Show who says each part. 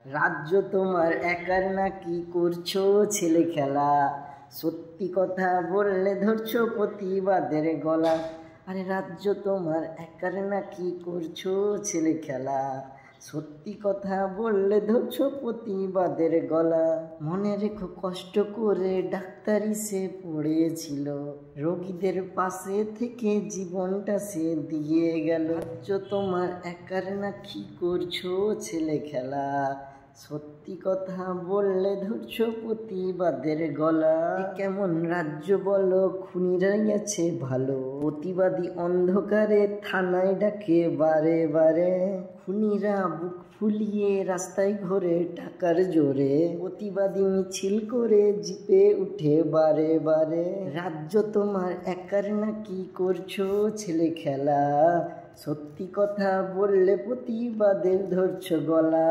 Speaker 1: রাজ্য তোমার একার না কি করছো ছেলে খেলা, সত্যি কথা বললে ধরছো প্রতিবাদের গলা। আরে রাজ্য তোমার একার না কি করছো ছেলে খেলা, সত্যি কথা বললে ধরছো প্রতিবাদের গলা। মনে রেখো কষ্ট করে ডাক্তারি সে পড়েছিল, রোগীদের পাশে থেকে জীবনটা সে দিয়ে গেল। রাজ্য তোমার একার না কি করছো ছেলে খেলা, সত্যি কথা বললে ধরছো প্রতিবাদের গলা। কেমন রাজ্য বলো, খুনিরাই আছে ভালো, প্রতিবাদী অন্ধকারে থানায় ডাকে বারে বারে। খুনিরা বুক ফুলিয়ে রাস্তায় ঘোরে টাকার জোরে, প্রতিবাদী মিছিল করে জিপে উঠে বারে বারে। রাজ্য তোমার একার না কি করছো ছেলে খেলা, সত্যি কথা বললে প্রতিবাদের ধরছো গলা।